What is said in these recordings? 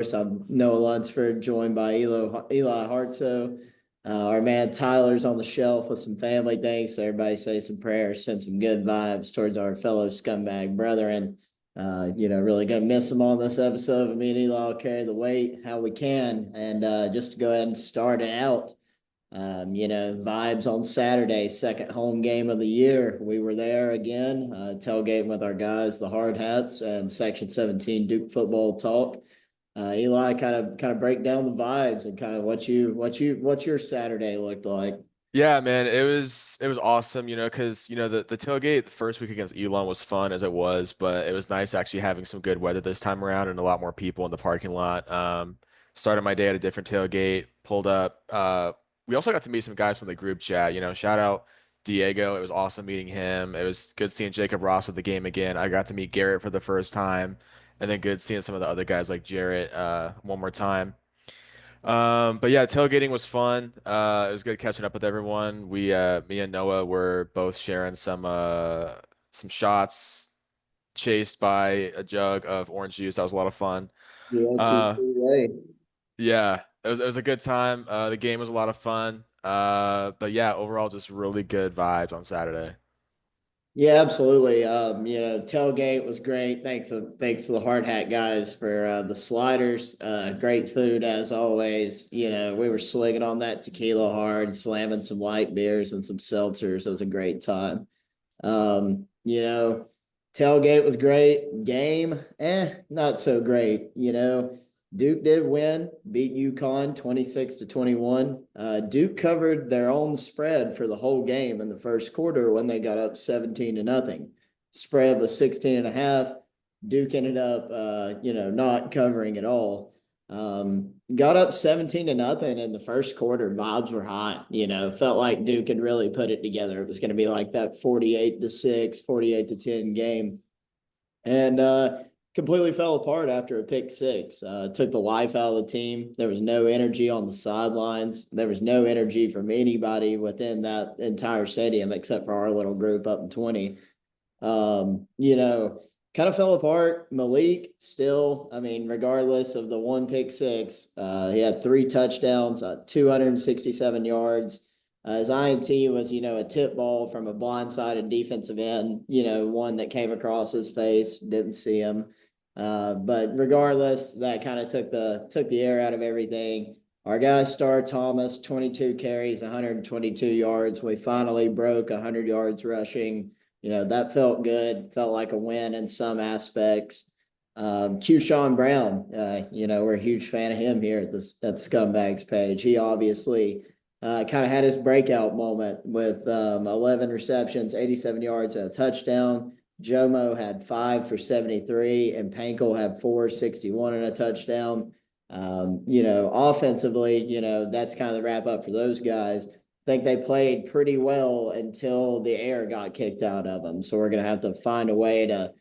I'm Noah Lunsford, joined by Eli Hartso. Our man Tyler's on the shelf with some family things. So everybody say some prayers, send some good vibes towards our fellow scumbag brethren. Really gonna miss him on this episode. But me and Eli will carry the weight how we can. And just to go ahead and start it out, vibes on Saturday, second home game of the year. We were there again, tailgating with our guys, the Hard Hats, and Section 17 Duke football talk. Eli, kind of break down the vibes and kind of what your Saturday looked like. Yeah, man, it was awesome, because the tailgate the first week against Elon was fun as it was, but it was nice actually having some good weather this time around and a lot more people in the parking lot. Started my day at a different tailgate, pulled up. We also got to meet some guys from the group chat. Shout out Diego. It was awesome meeting him. It was good seeing Jacob Ross at the game again. I got to meet Garrett for the first time, and then good seeing some of the other guys like Jarrett one more time. But yeah, tailgating was fun. It was good catching up with everyone. Me and Noah were both sharing some shots, chased by a jug of orange juice. That was a lot of fun. Yeah, that's his Uh, way. yeah, it was a good time. The game was a lot of fun. But yeah, overall, just really good vibes on Saturday. Yeah, absolutely. Tailgate was great. Thanks to the hard hat guys for the sliders. Great food as always. We were swigging on that tequila hard, slamming some light beers and some seltzers. It was a great time. Um, you know, Tailgate was great. Game, not so great. Duke did win, beat UConn 26-21. Duke covered their own spread for the whole game in the first quarter when they got up 17-0. Spread was 16 and a half. Duke ended up, not covering at all. Got up 17-0 in the first quarter. Vibes were hot. Felt like Duke had really put it together. It was going to be like that 48-6, 48-10 game. And completely fell apart after a pick six. Took the life out of the team. There was no energy on the sidelines. There was no energy from anybody within that entire stadium except for our little group up in 20. Um, you know, Kind of fell apart. Malik still, I mean, regardless of the one pick six, he had three touchdowns, 267 yards. His INT was, a tip ball from a blindsided defensive end, one that came across his face, didn't see him. But regardless, that kind of took the air out of everything. Our guy Star Thomas, 22 carries, 122 yards. We finally broke 100 yards rushing. That felt good, felt like a win in some aspects. Q Sean Brown, we're a huge fan of him here at the Scumbags page. He obviously kind of had his breakout moment with 11 receptions, 87 yards, and a touchdown. Jomo had 5 for 73, and Pankel had 461 and a touchdown. Offensively, that's kind of the wrap up for those guys. Think they played pretty well until the air got kicked out of them. So we're going to have to find a way to,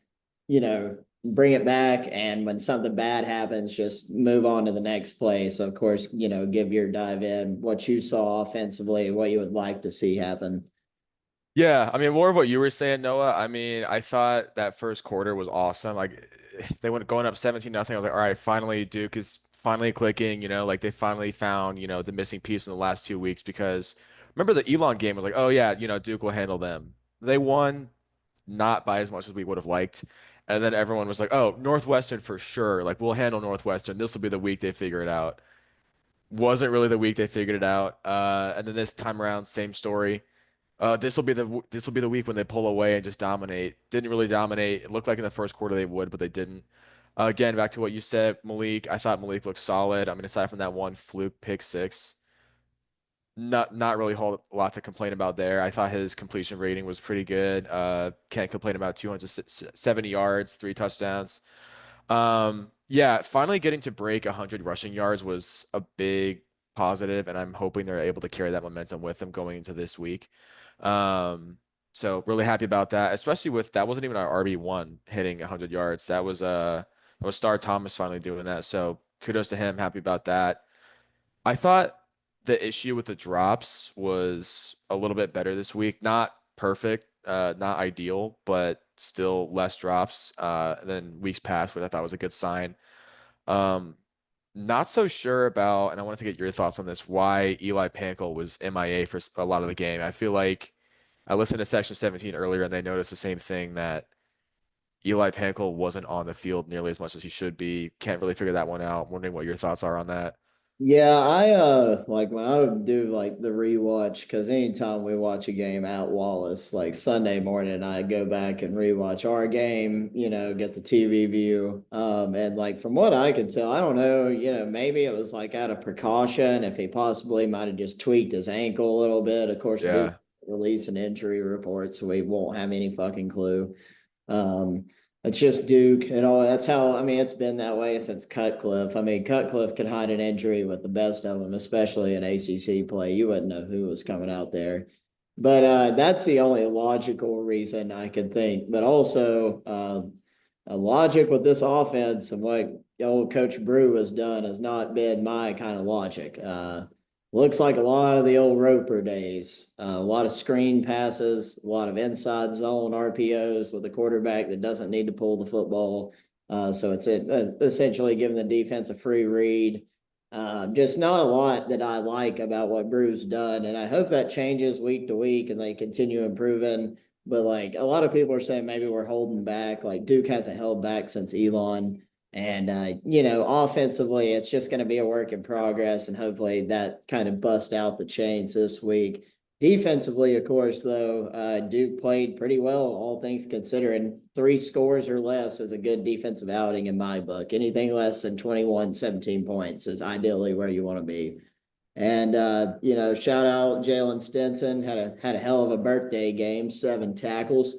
you know, bring it back. And when something bad happens, just move on to the next play. So, of course, give your dive in what you saw offensively, what you would like to see happen. Yeah, I mean, more of what you were saying, Noah. I mean, I thought that first quarter was awesome. Like they went going up 17-0. I was like, all right, finally Duke is finally clicking, like they finally found, the missing piece in the last 2 weeks because remember the Elon game was like, oh yeah, Duke will handle them. They won not by as much as we would have liked. And then everyone was like, oh, Northwestern for sure. Like we'll handle Northwestern. This will be the week they figure it out. Wasn't really the week they figured it out. And then this time around, same story. This will be the week when they pull away and just dominate. Didn't really dominate. It looked like in the first quarter they would, but they didn't. Again, back to what you said, Malik. I thought Malik looked solid. I mean, aside from that one fluke pick six, not really a whole lot to complain about there. I thought his completion rating was pretty good. Can't complain about 270 yards, three touchdowns. Yeah, finally getting to break 100 rushing yards was a big positive, and I'm hoping they're able to carry that momentum with them going into this week. Um, so really happy about that, especially with that wasn't even our RB1 hitting 100 yards. That was Star Thomas finally doing that. So kudos to him. Happy about that. I thought the issue with the drops was a little bit better this week. Not perfect, not ideal, but still less drops than weeks past, which I thought was a good sign. Um, Not so sure about, and I wanted to get your thoughts on this, why Eli Pankel was MIA for a lot of the game. I feel like I listened to Section 17 earlier and they noticed the same thing that Eli Pankel wasn't on the field nearly as much as he should be. Can't really figure that one out. Wondering what your thoughts are on that. Yeah, I like when I would do like the rewatch, because anytime we watch a game at Wallace, like Sunday morning, I go back and rewatch our game, get the TV view. And like from what I can tell, I don't know, maybe it was like out of precaution if he possibly might have just tweaked his ankle a little bit. Of course, we Yeah. release an injury report, so we won't have any fucking clue. Um, it's just Duke and all. That's how, I mean, it's been that way since Cutcliffe. I mean, Cutcliffe could hide an injury with the best of them, especially in ACC play. You wouldn't know who was coming out there. But that's the only logical reason I could think. But also, a logic with this offense and what old Coach Brew has done has not been my kind of logic. Looks like a lot of the old Roper days. A lot of screen passes, a lot of inside zone RPOs with a quarterback that doesn't need to pull the football. So it's essentially giving the defense a free read. Just not a lot that I like about what Brew's done, and I hope that changes week to week and they continue improving. But like a lot of people are saying, maybe we're holding back. Like Duke hasn't held back since Elon. And offensively, it's just going to be a work in progress, and hopefully that kind of bust out the chains this week. Defensively, of course, though, Duke played pretty well, all things considering. 3 scores or less is a good defensive outing in my book. Anything less than 21, 17 points is ideally where you want to be. And shout out Jalen Stinson, had a hell of a birthday game, 7 tackles.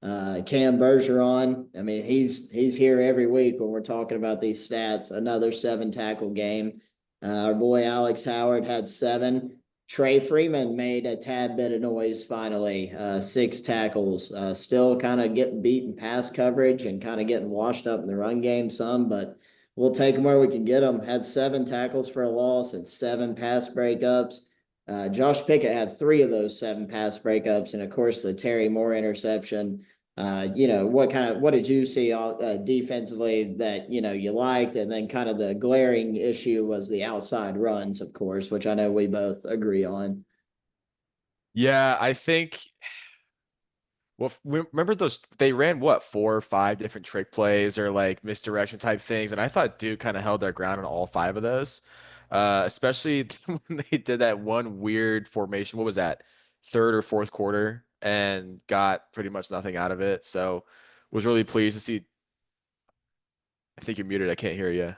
Cam Bergeron, I mean, he's here every week when we're talking about these stats. Another 7 tackle game. Our boy Alex Howard had 7. Trey Freeman made a tad bit of noise finally. 6 tackles. Still kind of getting beat in pass coverage and kind of getting washed up in the run game some, but we'll take them where we can get them. Had 7 tackles for a loss and 7 pass breakups. Josh Pickett had 3 of those 7 pass breakups, and of course the Terry Moore interception. What did you see defensively that you liked, and then kind of the glaring issue was the outside runs, of course, which I know we both agree on. Yeah, I think. Well, remember those? They ran what, 4 or 5 different trick plays or like misdirection type things, and I thought Duke kind of held their ground on all 5 of those. Especially when they did that one weird formation. What was that? Third or fourth quarter, and got pretty much nothing out of it. So, was really pleased to see. I think you're muted. I can't hear you.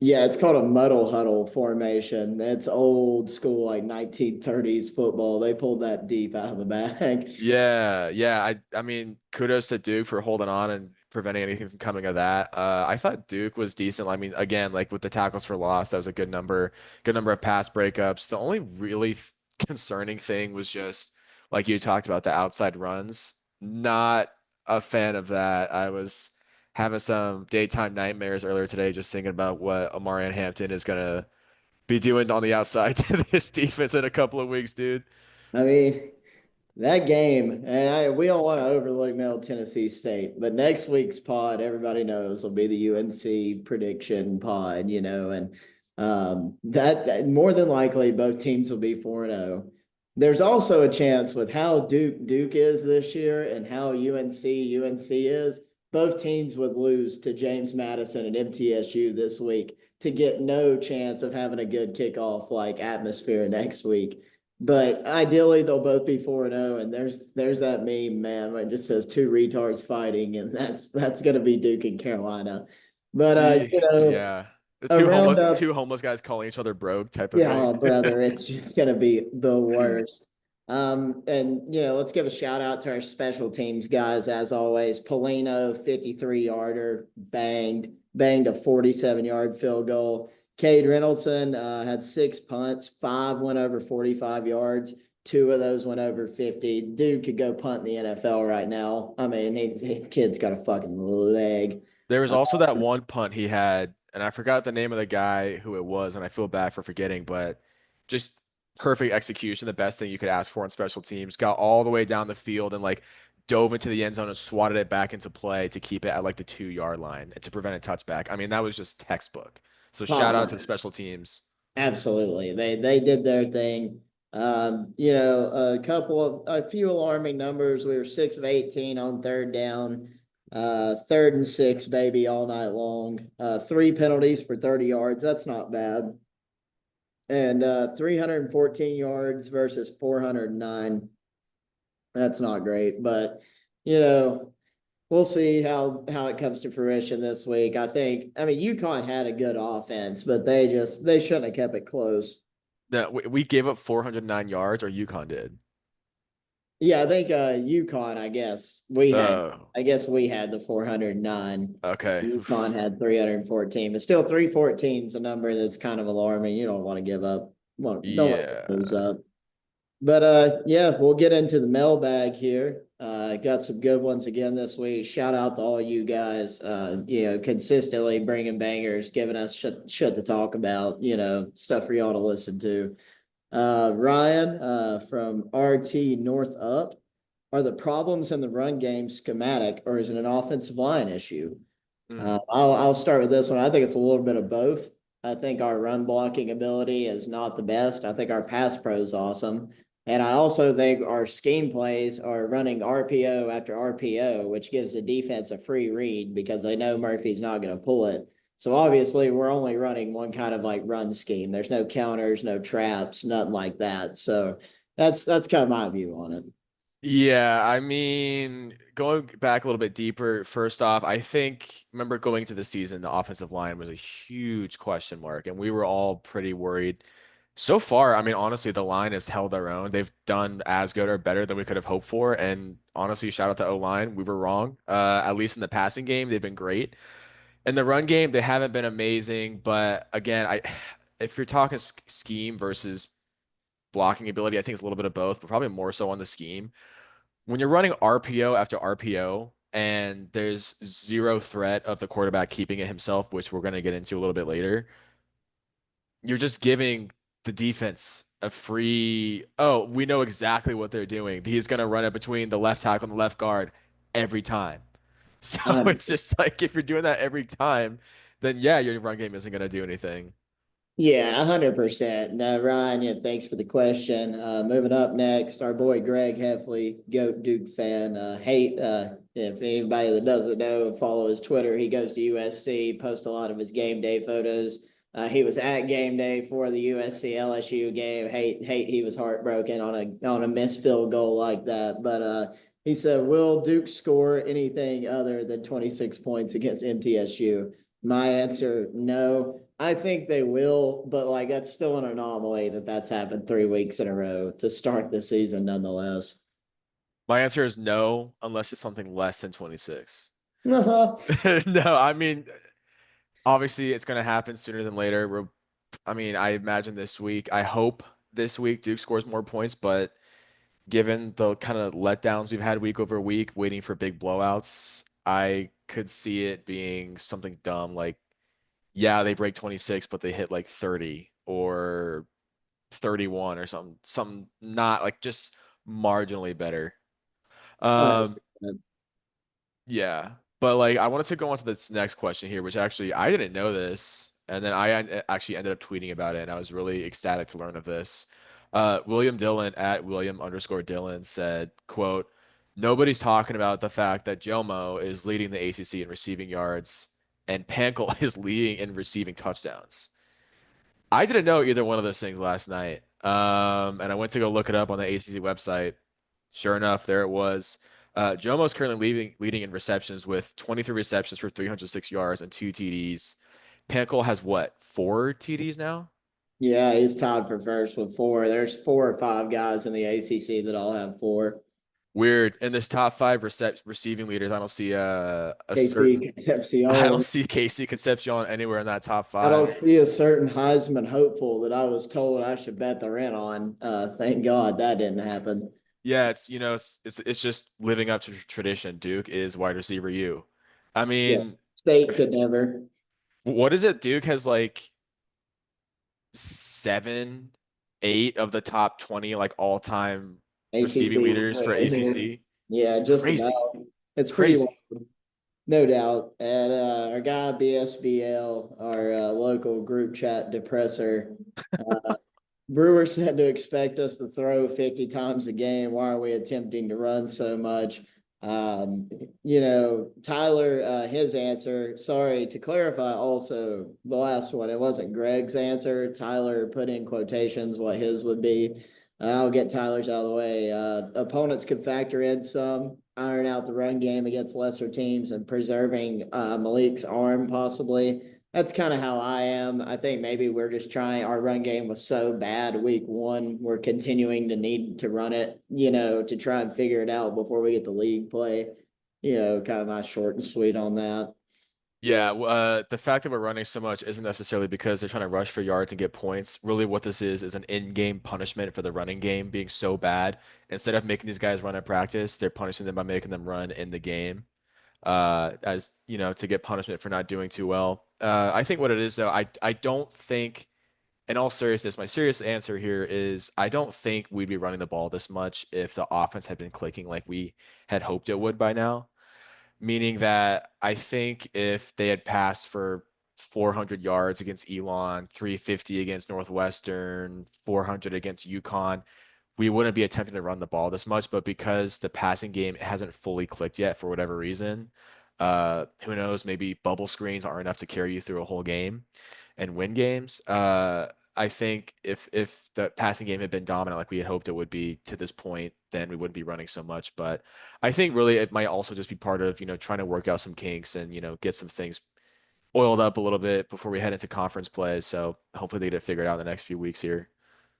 Yeah, it's called a muddle huddle formation. It's old school, like 1930s football. They pulled that deep out of the bag. Yeah, yeah. I mean, kudos to Duke for holding on and preventing anything from coming of that. I thought Duke was decent. I mean, again, like with the tackles for loss, that was a good number of pass breakups. The only really concerning thing was just like you talked about the outside runs. Not a fan of that. I was having some daytime nightmares earlier today just thinking about what Omarion Hampton is gonna be doing on the outside to this defense in a couple of weeks, dude. I mean, that game, and we don't want to overlook Middle Tennessee State, but next week's pod, everybody knows, will be the UNC prediction pod, and that more than likely both teams will be 4-0. There's also a chance with how Duke is this year and how UNC is, both teams would lose to James Madison and MTSU this week to get no chance of having a good kickoff like atmosphere next week. But ideally, they'll both be 4-0, and there's that meme, man, where it just says 2 retards fighting, and that's gonna be Duke and Carolina. But Yeah. The a two roundup, homeless guys calling each other broke type of yeah, thing. oh, brother, it's just gonna be the worst. And let's give a shout out to our special teams guys as always. Polino, 53-yarder, banged a 47-yard field goal. Cade Reynoldson had 6 punts, 5 went over 45 yards. 2 of those went over 50. Dude could go punt in the NFL right now. I mean, his kid's got a fucking leg. There was Uh, also that one punt he had, and I forgot the name of the guy who it was, and I feel bad for forgetting, but just perfect execution, the best thing you could ask for in special teams. Got all the way down the field and like dove into the end zone and swatted it back into play to keep it at like the 2 yard line and to prevent a touchback. I mean, that was just textbook. So shout out to the Compliment. special teams. Absolutely. They did their thing. A few alarming numbers. We were 6 of 18 on third down, 3rd and 6, baby, all night long. 3 penalties for 30 yards. That's not bad. And 314 yards versus 409. That's not great, but you know, we'll see how it comes to fruition this week. I mean, UConn had a good offense, but they shouldn't have kept it close. No, we gave up 409 yards, or UConn did. Yeah, I think UConn, Oh, I guess we had the 409. okay. UConn had 314, but still 314 is a number that's kind of alarming. You don't want to give up, don't want to Yeah. lose up. But yeah, we'll get into the mailbag here. Got some good ones again this week. Shout out to all you guys. Consistently bringing bangers, giving us shit to talk about. Stuff for y'all to listen to. Ryan from RT North Up. Are the problems in the run game schematic, or is it an offensive line issue? Mm. I'll start with this one. I think it's a little bit of both. I think our run blocking ability is not the best. I think our pass pro is awesome. And I also think our scheme plays are running RPO after RPO, which gives the defense a free read because they know Murphy's not going to pull it. So obviously, we're only running one kind of like run scheme. There's no counters, no traps, nothing like that. So that's kind of my view on it. Yeah, I mean, going back a little bit deeper, first off, I think, remember going into the season, the offensive line was a huge question mark, and we were all pretty worried. So far, I mean, honestly, the line has held their own. They've done as good or better than we could have hoped for. And honestly, shout out to O-line. We were wrong. At least in the passing game, they've been great. In the run game, they haven't been amazing. But again, if you're talking scheme versus blocking ability, I think it's a little bit of both, but probably more so on the scheme when you're running RPO after RPO and there's zero threat of the quarterback keeping it himself, which we're going to get into a little bit later, you're just giving the defense a free, oh, we know exactly what they're doing. He's going to run it between the left tackle and the left guard every time. So it's just like if you're doing that every time, then yeah, your run game isn't going to do anything. Yeah, 100%. No, Ryan, yeah, thanks for the question. Moving up next, our boy Greg Heffley, GOAT Duke fan. If anybody that doesn't know, follow his Twitter. He goes to USC, posts a lot of his game day photos. He was at game day for the USC LSU game. Hate he was heartbroken on a missed field goal like that. But he said, "Will Duke score anything other than 26 points against MTSU?" My answer, no. I think they will, but like that's still an anomaly that's happened 3 weeks in a row to start the season, nonetheless. My answer is no, unless it's something less than 26. Uh-huh. No, I mean, obviously it's going to happen sooner than later. I mean, I imagine this week, I hope this week Duke scores more points, but given the kind of letdowns we've had week over week, waiting for big blowouts, I could see it being something dumb like, yeah, they break 26, but they hit like 30 or 31 or something not like just marginally better. Um, 100%. Yeah, but like I wanted to go on to this next question here, which actually I didn't know this, and then actually ended up tweeting about it, and I was really ecstatic to learn of this. William Dillon at William_Dillon said, "quote Nobody's talking about the fact that Jomo is leading the ACC in receiving yards, and Pankel is leading in receiving touchdowns." I didn't know either one of those things last night, and I went to go look it up on the ACC website. Sure enough, there it was. Jomo is currently leading in receptions with 23 receptions for 306 yards and 2 TDs. Pankel has what, 4 TDs now? Yeah, he's tied for first with four. There's 4 or 5 guys in the ACC that all have four. Weird. In this top five receiving leaders, I don't see a KC certain. I don't Concepcion. see Casey Concepcion anywhere in that top I don't five. see a certain Heisman hopeful that I was told I should bet the rent on. Thank God that didn't happen. Yeah, it's just living up to tradition. Duke is wide receiver U. I Yeah, mean, State could never. what is it? Duke has like 7, 8 of the top 20 like all time receiving ACC. leaders for ACC. Yeah, just Crazy, about. It's pretty crazy. wild, no doubt. And our guy BSBL, our local group chat depressor, Brewers said to expect us to throw 50 times a game. Why are we attempting to run so much? Um, Tyler, his answer, sorry, to clarify also, the last one, it wasn't Greg's answer. Tyler put in quotations what his would be. I'll get Tyler's out of the way. Opponents could factor in some, iron out the run game against lesser teams and preserving Malik's arm possibly. That's kind of how I am. I think maybe we're just trying. Our run game was so bad week one. We're continuing to need to run it, to try and figure it out before we get the league play. Kind of my short and sweet on that. Yeah, the fact that we're running so much isn't necessarily because they're trying to rush for yards and get points. Really, what this is an in-game punishment for the running game being so bad. Instead of making these guys run at practice, they're punishing them by making them run in the game, as you know, to get punishment for not doing too well. I think what it is though, I don't think, in all seriousness, my serious answer here is I don't think we'd be running the ball this much if the offense had been clicking like we had hoped it would by now, meaning that I think if they had passed for 400 yards against Elon, 350 against Northwestern, 400 against Ucon, we wouldn't be attempting to run the ball this much. But because the passing game hasn't fully clicked yet for whatever reason, who knows? Maybe bubble screens aren't enough to carry you through a whole game and win games. I think if the passing game had been dominant like we had hoped it would be to this point, then we wouldn't be running so much. But I think really it might also just be part of, trying to work out some kinks and, get some things oiled up a little bit before we head into conference play. So hopefully they get it figured out in the next few weeks here.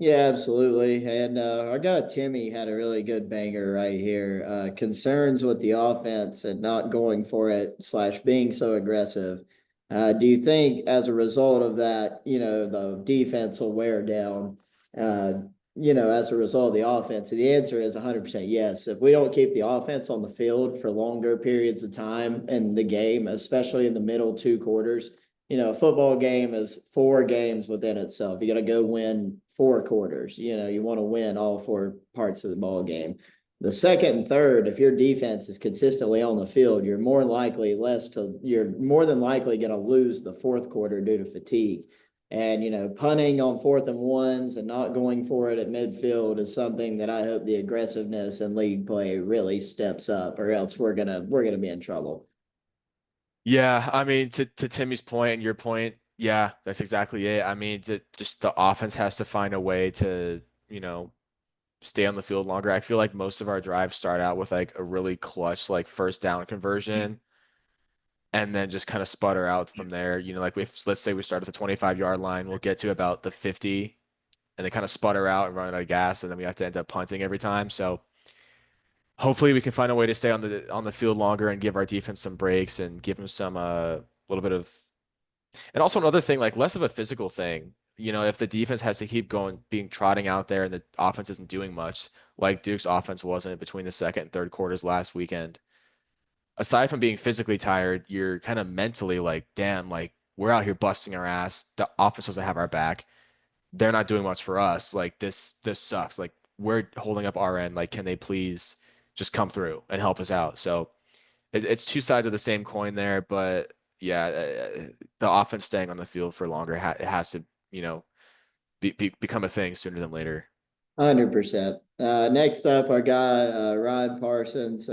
Yeah, absolutely. And our guy Timmy had a really good banger right here. Concerns with the offense and not going for it slash being so aggressive. Do you think as a result of that, the defense will wear down, uh, as a result of the offense? And the answer is 100% yes. If we don't keep the offense on the field for longer periods of time in the game, especially in the middle two quarters, a football game is four games within itself. You got to go win four quarters. You want to win all four parts of the ball game. The second and third, if your defense is consistently on the field, you're more than likely going to lose the fourth quarter due to fatigue. And punting on fourth and ones and not going for it at midfield is something that I hope the aggressiveness and league play really steps up, or else we're gonna be in trouble. Yeah, I mean, to Timmy's point and your point, yeah, that's exactly it. I mean, just the offense has to find a way to, stay on the field longer. I feel like most of our drives start out with like a really clutch, like first down conversion and then just kind of sputter out from there. Like if let's say we start at the 25-yard line, we'll get to about the 50 and they kind of sputter out and run out of gas, and then we have to end up punting every time. So hopefully we can find a way to stay on the field longer and give our defense some breaks and give them some little bit of, and also another thing, like less of a physical thing. If the defense has to keep going, being trotting out there and the offense isn't doing much, like Duke's offense wasn't between the second and third quarters last weekend, aside from being physically tired, you're kind of mentally like, damn, like we're out here busting our ass. The offense doesn't have our back. They're not doing much for us. Like this sucks. Like we're holding up our end. Like, can they please just come through and help us out? So it's two sides of the same coin there, but yeah, the offense staying on the field for longer it has to, become a thing sooner than later. 100%. Next up, our guy Ryan Parsons,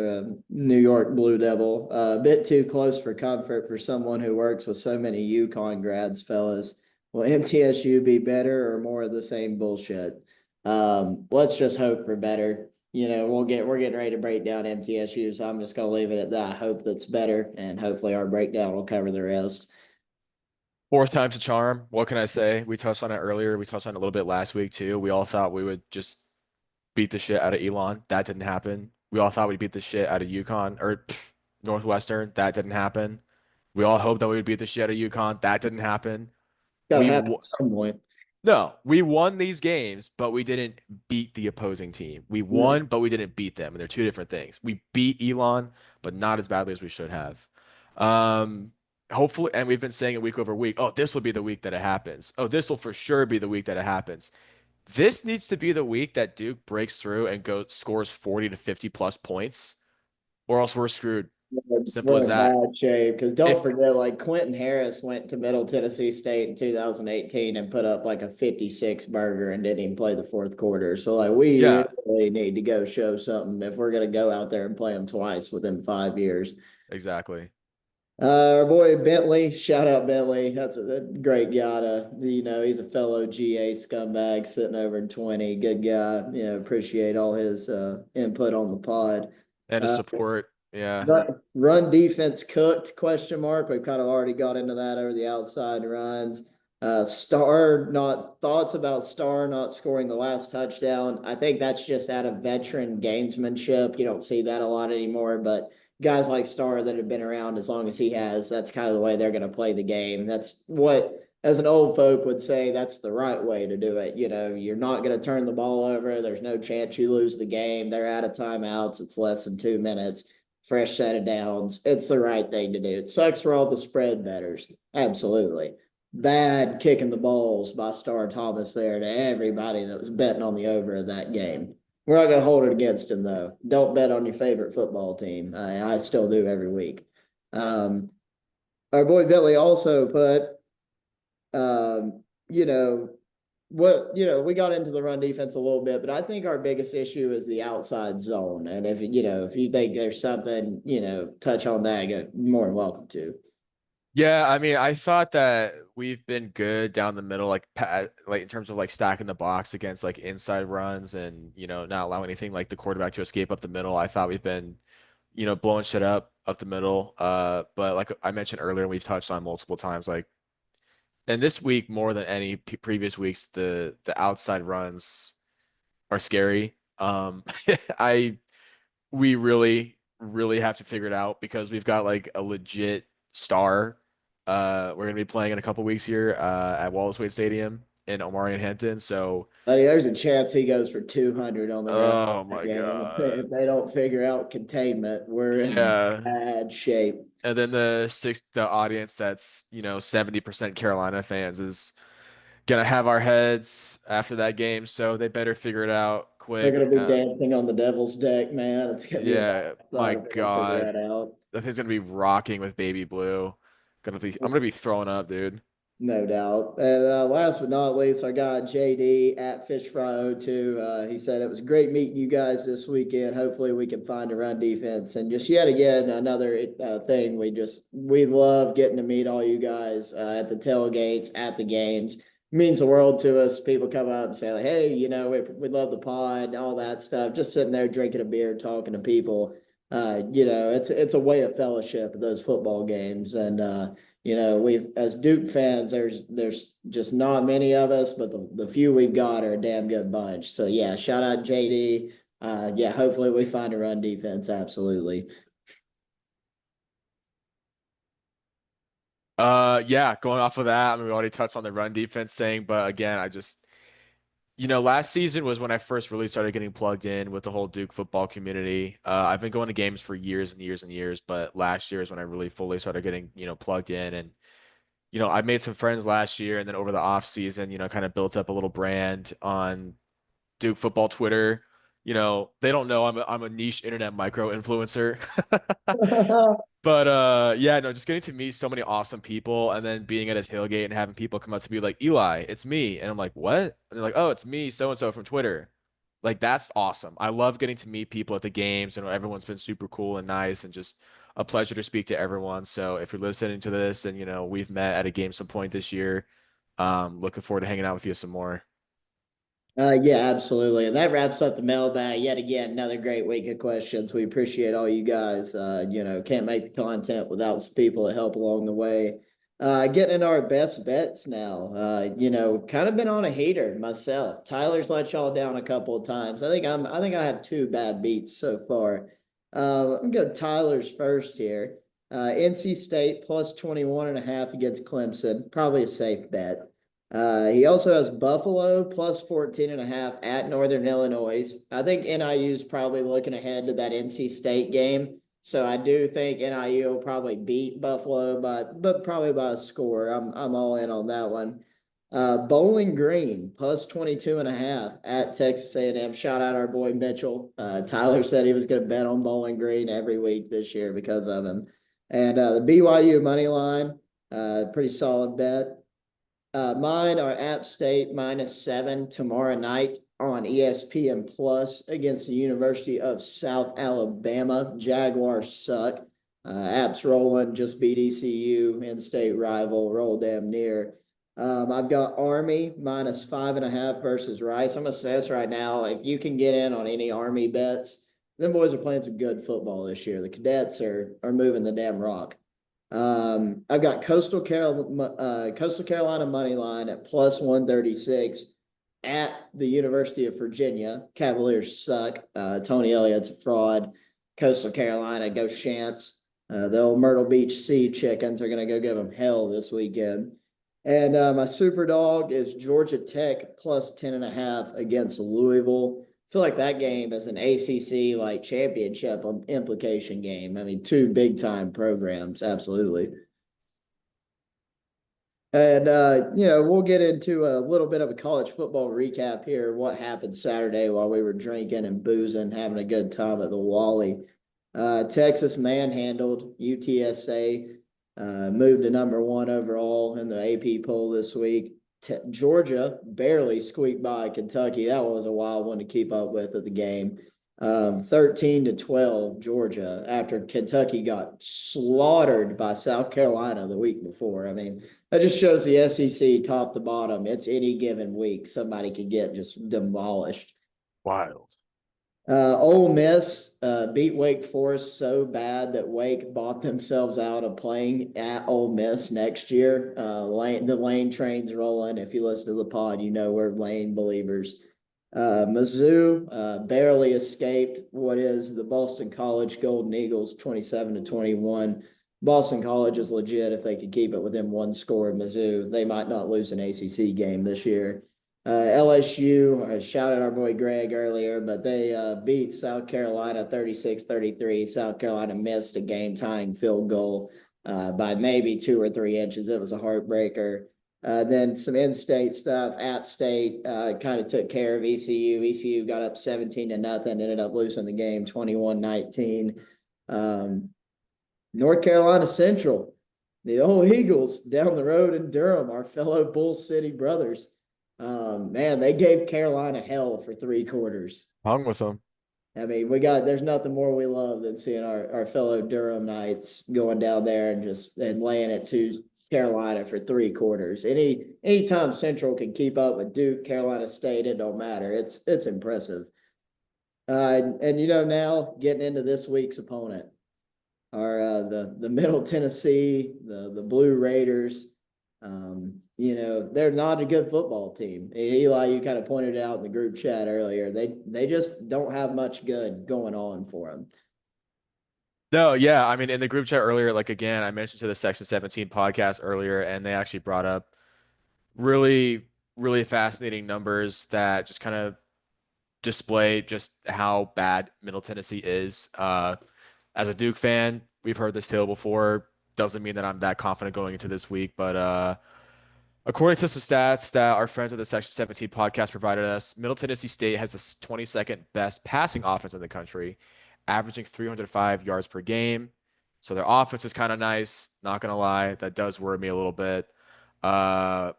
New York Blue Devil. A bit too close for comfort for someone who works with so many UConn grads, fellas. Will MTSU be better or more of the same bullshit? Let's just hope for better. We're getting ready to break down MTSU, so I'm just gonna leave it at that. I hope that's better, and hopefully our breakdown will cover the rest. Fourth time's a charm. What can I say? We touched on it earlier. We touched on it a little bit last week too. We all thought we would just beat the shit out of Elon. That didn't happen. We all thought we'd beat the shit out of UConn or Northwestern. That didn't happen. We all hoped that we would beat the shit out of UConn. That didn't happen. Gotta We happen w at some point. No, we won these games, but we didn't beat the opposing team. We No, won, but we didn't beat them, and they're two different things. We beat Elon, but not as badly as we should have. Um, Hopefully, and we've been saying it week over week. Oh, this will be the week that it happens. Oh, this will for sure be the week that it happens. This needs to be the week that Duke breaks through and scores 40 to 50 plus points or else we're screwed. Simple We're as in that. bad shape because don't If forget, like Quentin Harris went to Middle Tennessee State in 2018 and put up like a 56 burger and didn't even play the fourth quarter. So like we yeah, really need to go show something if we're gonna go out there and play them twice within 5 years. exactly. Our boy Bentley, shout out Bentley. That's a great guy to, he's a fellow GA scumbag sitting over in 20. Good guy. Appreciate all his input on the pod. And his Uh, support. Yeah. run defense cooked? Question mark. We've kind of already got into that over the outside runs. Star not thoughts about Star not scoring the last touchdown. I think that's just out of veteran gamesmanship. You don't see that a lot anymore, but guys like Star that have been around as long as he has, that's kind of the way they're going to play the game. That's what, as an old folk would say, that's the right way to do it. You're not going to turn the ball over. There's no chance you lose the game. They're out of timeouts. It's less than 2 minutes. Fresh set of downs. It's the right thing to do. It sucks for all the spread betters. Absolutely. Bad kicking the balls by Star Thomas there to everybody that was betting on the over of that game. We're not going to hold it against him, though. Don't bet on your favorite football team. I still do every week. Um, our boy Billy also put, um, you know, we got into the run defense a little bit, but I think our biggest issue is the outside zone. And if you think there's something, touch on that, you're more than welcome to. Yeah, I mean, I thought that we've been good down the middle, like in terms of like stacking the box against like inside runs and not allowing anything like the quarterback to escape up the middle. I thought we've been blowing shit up the middle. But like I mentioned earlier, and we've touched on multiple times, like and this week more than any previous weeks, the outside runs are scary. I we really have to figure it out because we've got like a legit star. We're gonna be playing in a couple weeks here at Wallace Wade Stadium in Omari and Hampton. So, Buddy, there's a chance he goes for 200 on the ground oh that my game. God. If they don't figure out containment, we're in Yeah. bad shape. And then the audience that's 70% Carolina fans is gonna have our heads after that game, so they better figure it out They're quick. going to be dancing on the devil's deck, man. It's going to be a bad Yeah, spot my if they don't figure God. that out. That thing's gonna be rocking with baby blue. I'm gonna be throwing up, dude. No doubt. And last but not least, our guy JD at FishFry02. He said it was great meeting you guys this weekend. Hopefully, we can find a run defense. And just yet again, another thing. We love getting to meet all you guys at the tailgates, at the games. It means the world to us. People come up and say, like, hey, we love the pod, all that stuff. Just sitting there drinking a beer, talking to people. It's a way of fellowship at those football games. And, we've as Duke fans, there's just not many of us, but the few we've got are a damn good bunch. So yeah, shout out JD. Yeah, hopefully we find a run defense. Absolutely. Yeah, going off of that, I mean, we already touched on the run defense thing, but again, last season was when I first really started getting plugged in with the whole Duke football community. I've been going to games for years and years and years, but last year is when I really fully started getting, plugged in. And, I made some friends last year, and then over the off season, kind of built up a little brand on Duke football Twitter. They don't know I'm a niche internet micro influencer. But yeah, no, just getting to meet so many awesome people and then being at a tailgate and having people come up to me like, Eli, it's me. And I'm like, what? And they're like, oh, it's me, so and so from Twitter. Like, that's awesome. I love getting to meet people at the games, and everyone's been super cool and nice and just a pleasure to speak to everyone. So if you're listening to this and we've met at a game some point this year, looking forward to hanging out with you some more. Yeah, absolutely. And that wraps up the mailbag. Yet again, another great week of questions. We appreciate all you guys. Can't make the content without some people that help along the way. Getting into our best bets now. Kind of been on a hater myself. Tyler's let y'all down a couple of times. I think I have two bad beats so far. I'm gonna go Tyler's first here. NC State plus 21.5 against Clemson. Probably a safe bet. He also has Buffalo plus 14.5 at Northern Illinois. I think NIU is probably looking ahead to that NC State game. So I do think NIU will probably beat Buffalo, but probably by a score. I'm all in on that one. Bowling Green plus 22 and a half at Texas A&M. Shout out our boy Mitchell. Tyler said he was going to bet on Bowling Green every week this year because of him. And the BYU money line, pretty solid bet. Mine are App State -7 tomorrow night on ESPN Plus against the University of South Alabama. Jaguars suck. App's rolling, just beat ECU, in-state rival, roll damn near. I've got Army -5.5 versus Rice. I'm gonna say this right now. If you can get in on any Army bets, them boys are playing some good football this year. The cadets are moving the damn rock. I've got Coastal Carolina money line at plus 136 at the University of Virginia. Cavaliers suck. Tony Elliott's a fraud. Coastal Carolina, go Shants. The old Myrtle Beach Sea Chickens are going to go give them hell this weekend. And my super dog is Georgia Tech plus 10.5 against Louisville. I feel like that game is an ACC like championship implication game. I mean, two big time programs, absolutely. And we'll get into a little bit of a college football recap here. What happened Saturday while we were drinking and boozing, having a good time at the Wally. Texas manhandled UTSA, moved to number 1 overall in the AP poll this week. Georgia barely squeaked by Kentucky. That was a wild one to keep up with at the game. 13-12 Georgia after Kentucky got slaughtered by South Carolina the week before. I mean, that just shows the SEC top to bottom. It's any given week somebody could get just demolished. Wild. Ole Miss beat Wake Forest so bad that Wake bought themselves out of playing at Ole Miss next year. The Lane train's rolling. If you listen to the pod, you know we're Lane believers. Mizzou barely escaped what is the Boston College Golden Eagles 27-21. Boston College is legit. If they could keep it within 1 score of Mizzou, they might not lose an ACC game this year. LSU, I shouted our boy Greg earlier, but they beat South Carolina 36-33. South Carolina missed a game-tying field goal by maybe 2 or 3 inches. It was a heartbreaker. Then some in-state stuff. App State kind of took care of ECU. ECU got up 17-0, ended up losing the game 21-19. North Carolina Central, the old Eagles down the road in Durham, our fellow Bull City brothers. Man, they gave Carolina hell for 3 quarters. Hung with them. I mean, there's nothing more we love than seeing our fellow Durham Knights going down there and laying it to Carolina for 3 quarters. Anytime Central can keep up with Duke, Carolina State, it don't matter. It's impressive. And now getting into this week's opponent are the Middle Tennessee, the Blue Raiders. They're not a good football team. Eli, you kind of pointed out in the group chat earlier. They just don't have much good going on for them. No, yeah. I mean, in the group chat earlier, like again, I mentioned to the Section 17 podcast earlier, and they actually brought up really, really fascinating numbers that just kind of display just how bad Middle Tennessee is. As a Duke fan, we've heard this tale before. Doesn't mean that I'm that confident going into this week, but according to some stats that our friends at the Section 17 podcast provided us, Middle Tennessee State has the 22nd best passing offense in the country, averaging 305 yards per game. So their offense is kind of nice. Not gonna lie, that does worry me a little bit. I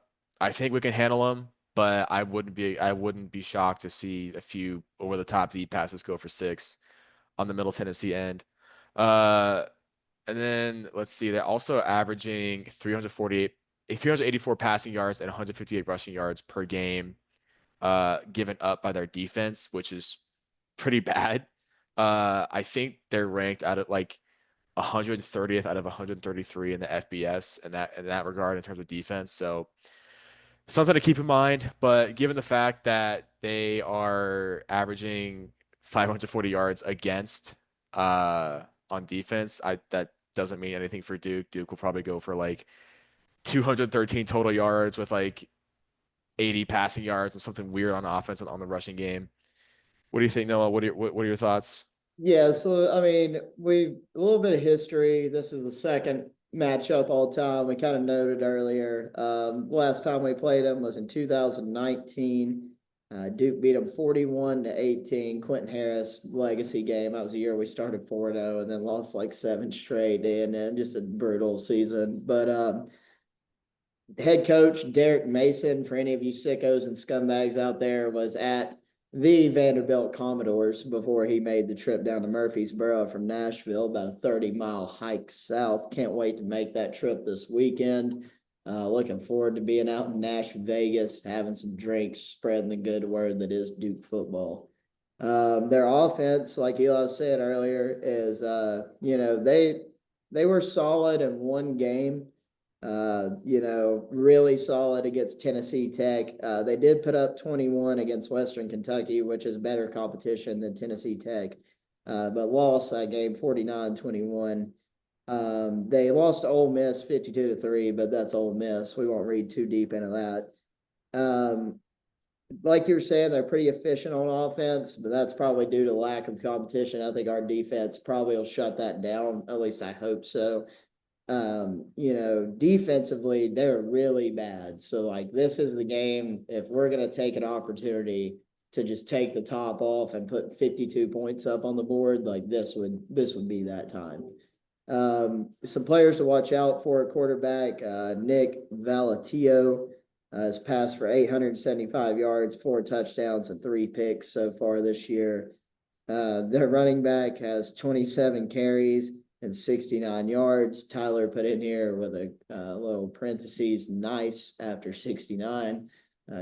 think we can handle them, but I wouldn't be shocked to see a few over the top deep passes go for 6 on the Middle Tennessee end. And then let's see, they're also averaging 384 passing yards and 158 rushing yards per game, given up by their defense, which is pretty bad. I think they're ranked out of like 130th out of 133 in the FBS in that regard in terms of defense. So something to keep in mind. But given the fact that they are averaging 540 yards against on defense, that doesn't mean anything for Duke. Duke will probably go for like 213 total yards with like 80 passing yards and something weird on offense and on the rushing game. What do you think, Noah? What are your thoughts? Yeah, so I mean, a little bit of history. This is the second matchup all time. We kind of noted earlier. Last time we played them was in 2019. Duke beat them 41-18. Quentin Harris legacy game. That was the year we started 4-0 and then lost like 7 straight and just a brutal season. But head coach Derek Mason, for any of you sickos and scumbags out there, was at the Vanderbilt Commodores before he made the trip down to Murfreesboro from Nashville, about a 30-mile hike south. Can't wait to make that trip this weekend. Looking forward to being out in Nash Vegas, having some drinks, spreading the good word that is Duke football. Their offense, like Eli said earlier, is they were solid in one game. Really solid against Tennessee Tech. They did put up 21 against Western Kentucky, which is better competition than Tennessee Tech, but lost that game 49-21. They lost to Ole Miss 52-3, but that's Ole Miss. We won't read too deep into that. Like you were saying, they're pretty efficient on offense, but that's probably due to lack of competition. I think our defense probably will shut that down. At least I hope so. Defensively, they're really bad. So, like, this is the game. If we're going to take an opportunity to just take the top off and put 52 points up on the board, like this would be that time. Some players to watch out for at quarterback. Nick Valatillo has passed for 875 yards, 4 touchdowns, and 3 picks so far this year. Their running back has 27 carries and 69 yards. Tyler put in here with a little parentheses, nice after 69.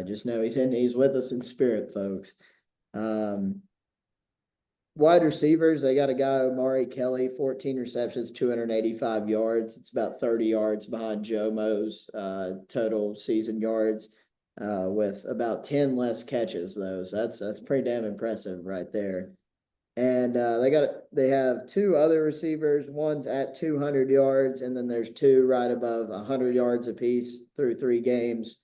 Just know he's with us in spirit, folks. Wide receivers, they got a guy, Omari Kelly, 14 receptions, 285 yards. It's about 30 yards behind Joe Mo's total season yards, with about 10 less catches, though. So that's pretty damn impressive right there. And they have 2 other receivers. One's at 200 yards, and then there's 2 right above 100 yards apiece through 3 games.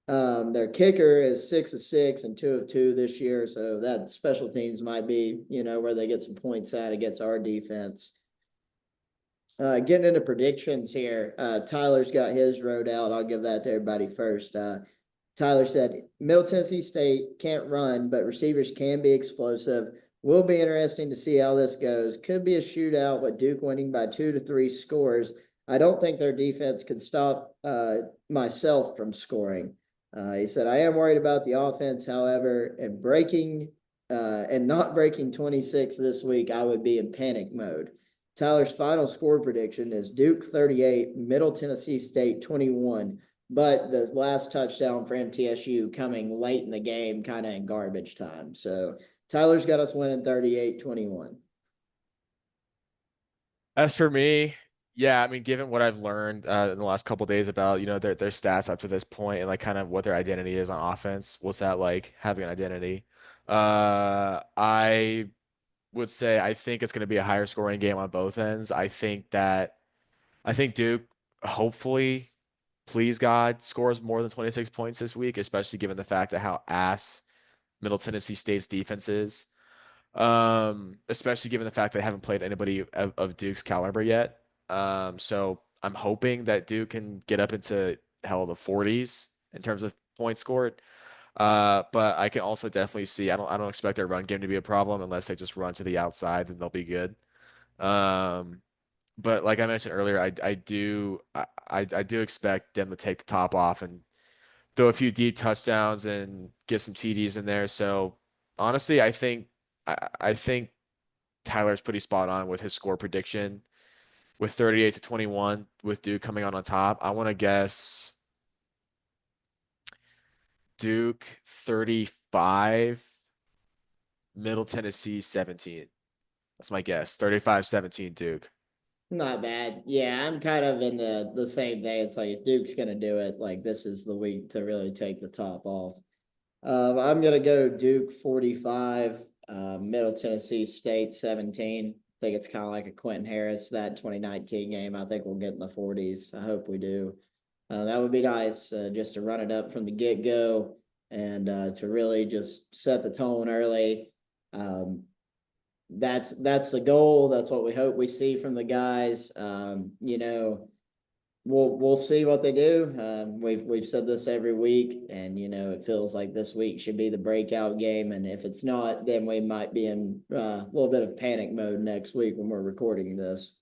Their kicker is 6 of 6 and 2 of 2 this year, so that special teams might be, where they get some points at against our defense. Getting into predictions here, Tyler's got his wrote out. I'll give that to everybody first. Tyler said, Middle Tennessee State can't run, but receivers can be explosive. Will be interesting to see how this goes. Could be a shootout with Duke winning by 2 to 3 scores. I don't think their defense could stop myself from scoring. He said, I am worried about the offense, however, and not breaking 26 this week, I would be in panic mode. Tyler's final score prediction is Duke 38, Middle Tennessee State 21, but the last touchdown for MTSU coming late in the game, kind of in garbage time. So Tyler's got us winning 38-21. As for me, yeah, I mean, given what I've learned in the last couple of days about, their stats up to this point and like kind of what their identity is on offense, what's that like having an identity? I would say I think it's going to be a higher scoring game on both ends. I think Duke hopefully, please God, scores more than 26 points this week, especially given the fact that how ass Middle Tennessee State's defense is. Especially given the fact they haven't played anybody of Duke's caliber yet. So I'm hoping that Duke can get up into the 40s in terms of points scored. But I can also definitely see I don't expect their run game to be a problem unless they just run to the outside, then they'll be good. But like I mentioned earlier, I do expect them to take the top off and throw a few deep touchdowns and get some TDs in there. So honestly, I think Tyler's pretty spot on with his score prediction with 38-21 with Duke coming on top. I want to guess Duke 35, Middle Tennessee 17. That's my guess. 35-17 Duke. Not bad. Yeah, I'm kind of in the same vein. It's like if Duke's gonna do it, like this is the week to really take the top off. I'm gonna go Duke 45, Middle Tennessee State 17. I think it's kind of like a Quentin Harris that 2019 game. I think we'll get in the 40s. I hope we do. That would be nice, just to run it up from the get go and to really just set the tone early. That's the goal. That's what we hope we see from the guys. we'll see what they do. We've said this every week, and it feels like this week should be the breakout game. And if it's not, then we might be in a little bit of panic mode next week when we're recording this.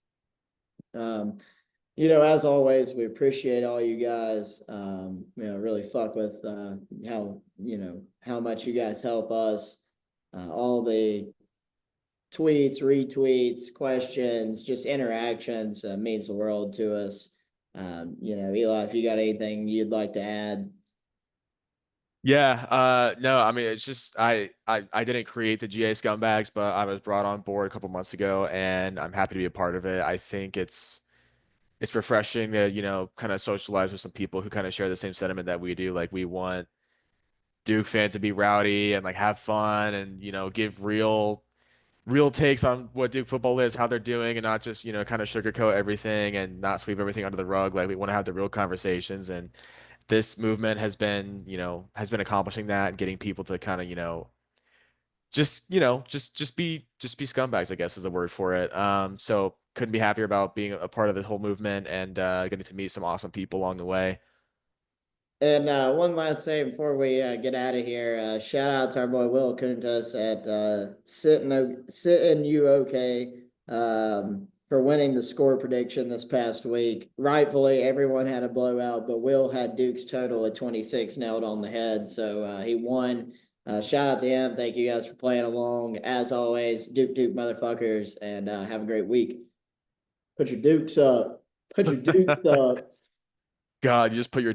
As always, we appreciate all you guys. Really fuck with how much you guys help us. All the tweets, retweets, questions, just interactions means the world to us. Eli, if you got anything you'd like to add. Yeah, no, I mean it's just I didn't create the GA scumbags, but I was brought on board a couple months ago and I'm happy to be a part of it. I think it's refreshing to, kind of socialize with some people who kind of share the same sentiment that we do. Like we want Duke fans to be rowdy and like have fun and, give real takes on what Duke football is, how they're doing, and not just, kind of sugarcoat everything and not sweep everything under the rug. Like we want to have the real conversations. And this movement has been accomplishing that and getting people to kind of, just be scumbags, I guess is a word for it. So couldn't be happier about being a part of this whole movement and getting to meet some awesome people along the way. And one last thing before we get out of here, shout out to our boy Will Kuntas at Sitting You OK for winning the score prediction this past week. Rightfully, everyone had a blowout, but Will had Duke's total at 26 nailed on the head, so he won. Shout out to him. Thank you guys for playing along. As always, Duke motherfuckers, and have a great week. Put your Dukes up. Put your Dukes up. God, you just put your